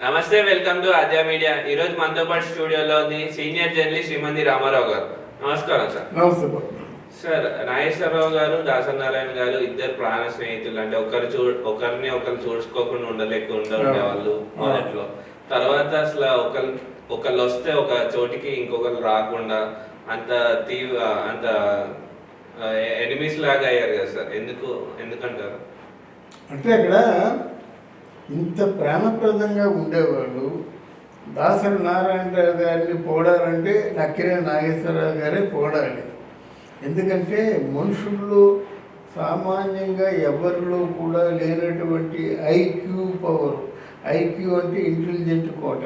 నమస్తే, welcome to Aadya media. ఈ రోజు మనతో పాటు స్టూడియోలో ఉంది సీనియర్ జర్నలిస్ట్ శ్రీమంతి రామారావు గారు. నమస్కారం సార్. నమస్తే సార్, నాగేశ్వరరావు గారు, దాసనారాయణ గారు ఇద్దరు ప్రాణ స్నేహితులు. అంటే ఒకరిని ఒకరు చూసుకోకుండా ఉండేవాళ్ళు మొదట్లో. తర్వాత అసలు ఒకళ్ళు వస్తే ఒక చోటికి ఇంకొకరు రాకుండా అంత అంత ఎనిమీస్ లాగా అయ్యారు కదా సార్. ఎందుకంటారు? అంటే అక్కడ ఇంత ప్రేమప్రదంగా ఉండేవాళ్ళు. దాసరి నారాయణరావు గారిని పోడాలంటే నక్కినేని నాగేశ్వరరావు గారే పోడాలి. ఎందుకంటే మనుషుల్లో సామాన్యంగా ఎవరిలో కూడా లేనటువంటి ఐక్యూ పవర్, ఐక్యూ అంటే ఇంటెలిజెంట్ కోట,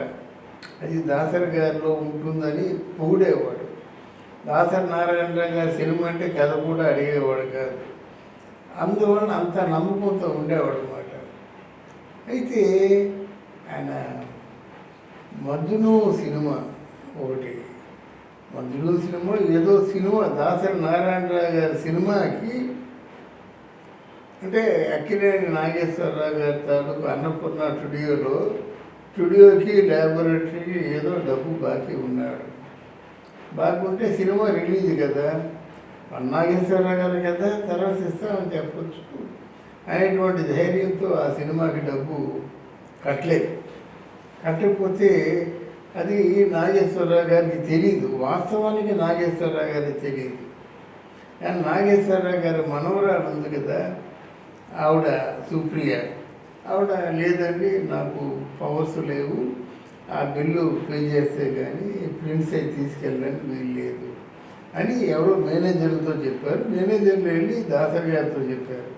అది దాసరి గారిలో ఉంటుందని పొగిడేవాడు. దాసరి నారాయణరావు గారి సినిమా అంటే కథ కూడా అడిగేవాడు కాదు. అందువలన అంత నమ్మకంతో ఉండేవాడు అన్నమాట. అయితే ఆయన మద్దును సినిమా ఒకటి, మద్దును సినిమా ఏదో సినిమా దాసరి నారాయణరావు గారి సినిమాకి అంటే అక్కినేని నాగేశ్వరరావు గారి తాలూకు అన్నపూర్ణ స్టూడియోకి ల్యాబొరేటరీకి ఏదో డబ్బు బాకీ ఉన్నాడు. బాగుంటే సినిమా రిలీజ్ కదా, నాగేశ్వరరావు గారు కదా, తర్వాత ఇస్తామని చెప్పచ్చు అనేటువంటి ధైర్యంతో ఆ సినిమాకి డబ్బు కట్టకపోతే అది నాగేశ్వరరావు గారికి తెలియదు. వాస్తవానికి నాగేశ్వరరావు గారికి తెలియదు. కానీ నాగేశ్వరరావు గారి మనవరాలు ఉంది కదా, ఆవిడ సుప్రియ, ఆవిడ లేదండి నాకు పవర్స్ లేవు, ఆ బిల్లు పే చేస్తే కానీ ప్రింట్స్ అయి తీసుకెళ్ళడానికి వీలు లేదు అని ఎవరో మేనేజర్లతో చెప్పారు. మేనేజర్లు వెళ్ళి దాసరి గారితో చెప్పారు.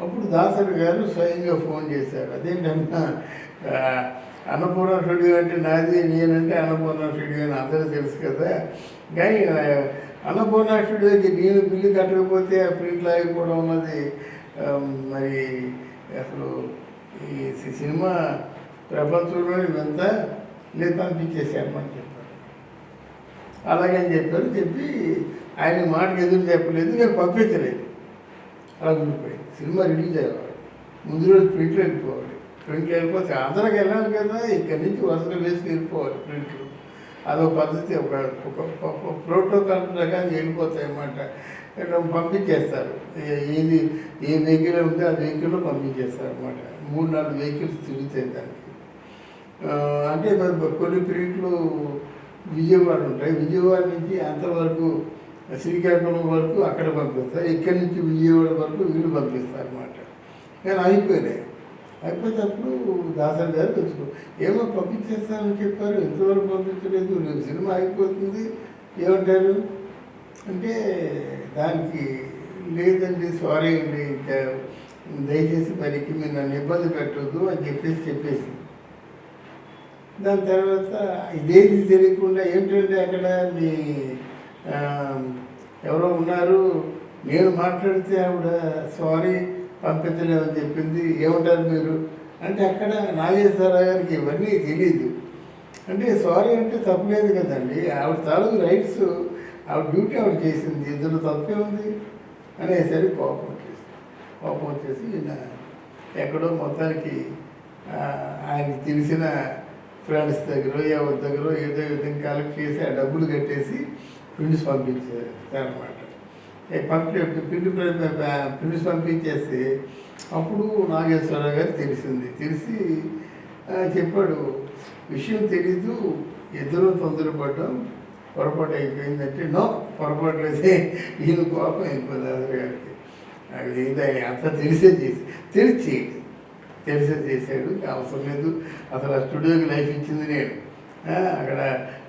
అప్పుడు దాసరి గారు స్వయంగా ఫోన్ చేశారు. అదేంటన్నా అన్నపూర్ణ స్టూడియో అంటే నాది, నేనంటే అన్నపూర్ణ స్టూడియో అని అందరూ తెలుసు కదా, కానీ అన్నపూర్ణ స్టూడియోకి నేను బిల్లు కట్టకపోతే ఆ ప్రింట్లు ఆగిపోవడం అన్నది మరి అసలు ఈ సినిమా ప్రపంచంలో ఇదంతా లేదు, పంపించేసారని చెప్పారు. అలాగని చెప్పి ఆయన మాటకు ఎదురు చెప్పలేదు, నేను పంపించలేదు. అలా ఉండిపోయింది. సినిమా రిలీజ్ అయ్యేవాడు, ముందు రోజు ప్రింట్లు వెళ్ళిపోవాలి. ప్రింట్లు వెళ్ళిపోతే అందరికి వెళ్ళాలి కదా, ఇక్కడి నుంచి వరుసగా వేసుకు వెళ్ళిపోవాలి ప్రింట్లు. అదొక పద్ధతి, ఒక ప్రోటోకాల్ ప్రకారం వెళ్ళిపోతాయి అన్నమాట. పంపించేస్తారు. ఏది ఏ వెహికల్ ఉంటే ఆ వెహికల్లో పంపించేస్తారు అన్నమాట. 3-4 వెహికల్స్ తిరుగుతాయి దానికి. అంటే కొన్ని ప్రింట్లు విజయవాడ ఉంటాయి, విజయవాడ నుంచి అంతవరకు శ్రీకాకుళం వరకు అక్కడ పంపిస్తారు, ఇక్కడి నుంచి విజయవాడ వరకు వీళ్ళు పంపిస్తారు అన్నమాట. నేను అయిపోయేటప్పుడు దాసరి గారు తెచ్చుకో ఏమో పంపించేస్తానని చెప్పారు, ఎంతవరకు పంపించలేదు, రేపు సినిమా అయిపోతుంది ఏమంటారు అంటే, దానికి లేదండి సారీ అండి, ఇంకా దయచేసి మరికి మీరు నన్ను ఇబ్బంది పెట్టద్దు అని చెప్పేసి దాని తర్వాత ఇదేది తెలియకుండా ఏంటంటే అక్కడ మీ ఎవరో ఉన్నారు, నేను మాట్లాడితే ఆవిడ సారీ పంపించలేమని చెప్పింది, ఏమంటారు మీరు అంటే, అక్కడ నాగేశ్వరరావు గారికి ఇవన్నీ తెలియదు. అంటే సారీ అంటే తప్పలేదు కదండి, ఆవిడ తాలూకు రైట్స్, ఆవిడ డ్యూటీ ఆవిడ చేసింది, ఇద్దరు తప్పే ఉంది అనేసరికి కోపం వచ్చేసి ఈయన ఎక్కడో మొత్తానికి ఆయనకి తెలిసిన ఫ్రెండ్స్ దగ్గర ఎవరి దగ్గర ఏదో విధంగా కలెక్ట్ చేసి ఆ డబ్బులు కట్టేసి ప్రింట్స్ పంపించారు అనమాట. ప్రింట్స్ పంపించేస్తే అప్పుడు నాగేశ్వరరావు గారు తెలిసి చెప్పాడు, విషయం తెలీదు, ఇద్దరు తొందరపడ్డాం, పొరపాటు అయిపోయిందంటే నో పొరపాటు లేదే, ఈయన కోపం అయిపోయింది దాసరి గారికి. అది ఆయన అంతా తెలిసే చేశాడు, అవసరం లేదు, అసలు ఆ స్టూడియోకి లైఫ్ ఇచ్చింది నేను, అక్కడ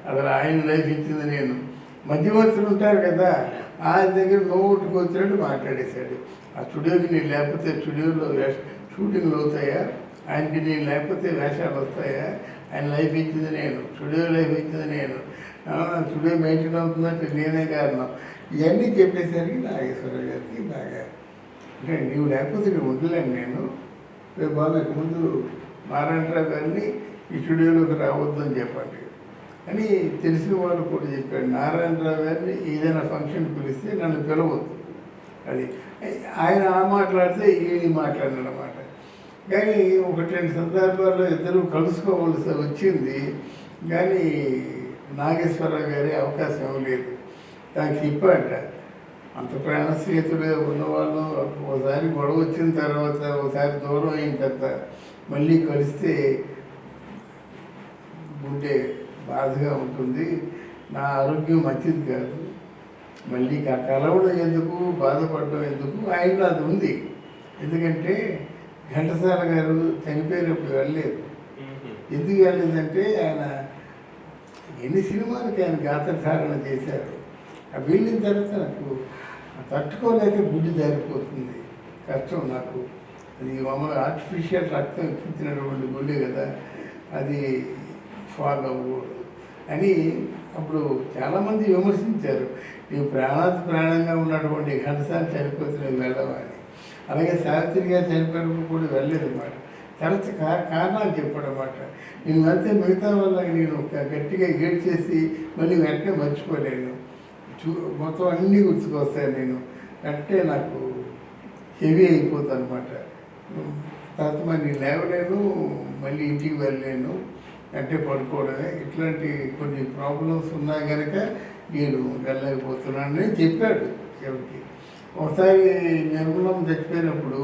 అసలు ఆయన లైఫ్ ఇచ్చింది నేను. మధ్యవర్తులు ఉంటారు కదా, ఆయన దగ్గర నోటుకు వచ్చినట్టు మాట్లాడేశాడు. ఆ స్టూడియోకి నేను లేకపోతే స్టూడియోలో షూటింగ్లు అవుతాయా, ఆయనకి నేను లేకపోతే వేషాలు వస్తాయా, ఆయన లైఫ్ ఇచ్చింది నేను, స్టూడియో లైఫ్ ఇచ్చింది నేను, స్టూడియో మెయింటైన్ అవుతుందంటే నేనే కారణం, ఇవన్నీ చెప్పేసరికి నాగేశ్వరరావు గారికి బాగా అంటే, నీవు లేకపోతే నేను ఉండలేను, నేను రేపు బాగా ముందు నారాయణరావు గారిని ఈ స్టూడియోలోకి రావద్దని చెప్పండి అని తెలిసిన వాళ్ళు కూడా చెప్పాడు. నారాయణరావు గారిని ఏదైనా ఫంక్షన్ పిలిస్తే నన్ను పిలవద్దు, అది ఆయన మాట్లాడితే ఈ మాట్లాడినమాట. కానీ ఒకటి రెండు సందర్భాల్లో ఇద్దరు కలుసుకోవాల్సి వచ్చింది. కానీ నాగేశ్వరరావు గారి అవకాశం ఇవ్వలేదు. నాకు చెప్పాట అంత ప్రాణ స్నేహితుడే ఉన్నవాళ్ళు ఒకసారి గొడవ వచ్చిన తర్వాత ఒకసారి దూరం అయిన తర్వాత మళ్ళీ కలిస్తే ఉంటే బాధగా ఉంటుంది. నా ఆరోగ్యం మంచిది కాదు, మళ్ళీ కలవడం ఎందుకు, బాధపడడం ఎందుకు, ఆయన అది ఉంది. ఎందుకంటే ఘంటసాల గారు చనిపోయినప్పుడు వెళ్ళలేదు. ఎందుకు వెళ్ళలేదంటే ఆయన ఎన్ని సినిమాలకి ఆయన గాత్రధారణ చేశారు. ఆ వెళ్ళిన తర్వాత నాకు తట్టుకోలేక గుడ్డి జారిపోతుంది, కష్టం నాకు. అది మామూలుగా ఆర్టిఫిషియల్ రక్తం ఎక్కించినటువంటి గుండె కదా, అది ఫాగ్ అవ్వకూడదు అని అప్పుడు చాలామంది విమర్శించారు. నీవు ప్రాణంగా ఉన్నటువంటి ఘంటసాల చనిపోతే నువ్వు వెళ్ళవని. అలాగే సావిత్రి గారు చనిపోయినప్పుడు కూడా వెళ్ళలేదు అన్నమాట. తరచు కారణాలు చెప్పాడన్నమాట. నేను వెళ్తే మిగతా వాళ్ళకి నేను గట్టిగా ఏడ్చేసి మళ్ళీ వెంటనే మర్చిపోలేను, మొత్తం అన్నీ గుర్తుకొస్తాయి. నేను అంటే నాకు హెవీ అయిపోతాను అనమాట. తర్వాత మళ్ళీ లేవలేను, మళ్ళీ ఇంటికి వెళ్ళలేను, అంటే పడుకోవడమే. ఇట్లాంటి కొన్ని ప్రాబ్లమ్స్ ఉన్నాయి కనుక నేను వెళ్ళలేకపోతున్నానని చెప్పాడు ఎవరికి. ఒకసారి నిర్మలం చచ్చిపోయినప్పుడు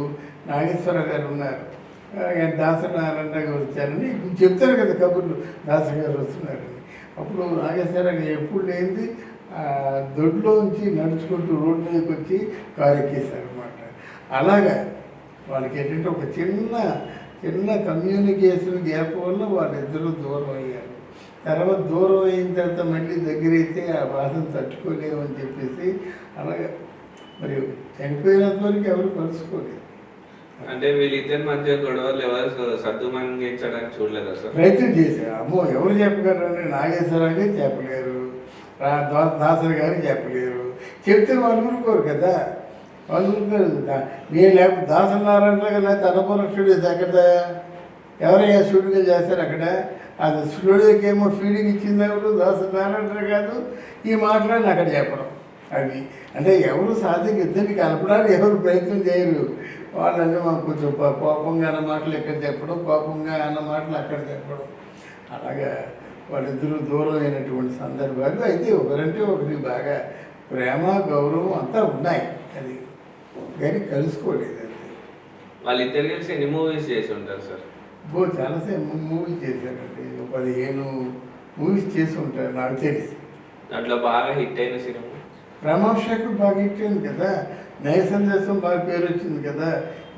నాగేశ్వర గారు ఉన్నారు, దాసనారాయణ గారు వచ్చారని చెప్తారు కదా కబుర్లు, దాస గారు వస్తున్నారని. అప్పుడు నాగేశ్వర గారు ఎప్పుడు లేనిది దొడ్లోంచి నడుచుకుంటూ రోడ్డు మీదకి వచ్చి కారు ఎక్కేశారనమాట. అలాగా వాళ్ళకి ఏంటంటే ఒక చిన్న కమ్యూనికేషన్ గ్యాప్ వల్ల వాళ్ళిద్దరూ దూరం అయ్యారు. తర్వాత దూరం అయిన తర్వాత మళ్ళీ దగ్గర అయితే ఆ బాధను తట్టుకోలేమని చెప్పేసి అలాగే మరి చనిపోయినంత వరకు ఎవరు కలుసుకోలేదు. అంటే వీళ్ళిద్దరి మధ్య గొడవలు ఎవరు సర్దుమణించడానికి చూడలేదు సార్? ప్రయత్నం చేశారు. అమ్మో ఎవరు చెప్పగలరు? నాగేశ్వరరావు గారు చెప్పలేరు, దాసరి గారు చెప్పలేరు. చెప్తే వాళ్ళు ఊరుకోరు కదా, వాళ్ళు ఊరుకోరు. నేను లేకపోతే దాసనారాయణ గారు లేకపోతే అన్నపూర్ణ స్టూడియోస్ ఎక్కడ ఎవరైనా స్టూడియో చేస్తారు అక్కడ. అది స్టూడియోకి ఏమో ఫీడింగ్ ఇచ్చింది ఎవరు? దాసనారాయణ కాదు. ఈ మాటలని అక్కడ చెప్పడం అవి అంటే ఎవరు సాధ్యంగా ఇద్దరిని కలపడానికి ఎవరు ప్రయత్నం చేయరు. వాళ్ళని మాకు కొంచెం కోపంగా అన్న మాటలు ఎక్కడ చెప్పడం, కోపంగా అన్న మాటలు అక్కడ చెప్పడం, అలాగా వాళ్ళిద్దరూ దూరం అయినటువంటి సందర్భాలు. అయితే ఒకరంటే ఒకరికి బాగా ప్రేమ గౌరవం అంతా ఉన్నాయి, అది కానీ కలుసుకోలేదు. అంతే. వాళ్ళిద్దరు కలిసి ఎన్ని మూవీస్ చేసి ఉంటారు సార్? చాలాసేపు మూవీస్ చేశారండి, 15 మూవీస్ చేసి ఉంటారు నాకు తెలిసి. దాంట్లో బాగా హిట్ అయిన సినిమా ప్రేమాభిషేకం బాగా హిట్ అయింది కదా, నయ సందేశం బాగా పేరు వచ్చింది కదా,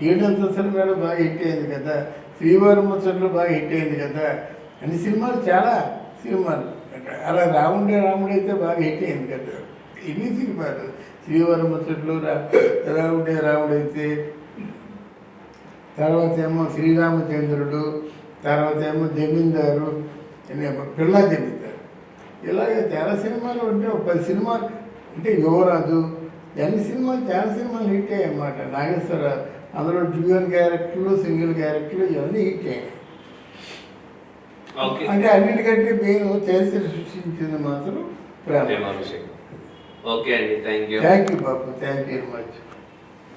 7 మేడ బాగా హిట్ అయింది కదా, శ్రీవారి ముచ్చట్లు బాగా హిట్ అయింది కదా, అన్ని సినిమాలు చాలా సినిమాలు. అలా రాముడే అయితే బాగా హిట్ అయింది కదా. ఎన్ని సినిమాలు శ్రీవారి ముచ్చట్లు, రాముడైతే, తర్వాత ఏమో శ్రీరామచంద్రుడు, తర్వాత ఏమో జమీందారు, పిల్లా జమీందారు, ఇలాగే చాలా సినిమాలు ఉంటే 10 సినిమాలు అంటే యువరాజు, అన్ని సినిమాలు చాలా సినిమాలు హిట్ అయ్యాయి అన్నమాట. నాగేశ్వర అందులో డ్యూయల్ క్యారెక్టర్లు, సింగిల్ క్యారెక్టర్లు ఇవన్నీ హిట్ అయ్యాయి. అంటే అన్నిటికంటే నేను చరిత్ర సృష్టించింది మాత్రం ప్రేమాభిషేకం. ఓకే అండి, thank you Babu, thank you very much.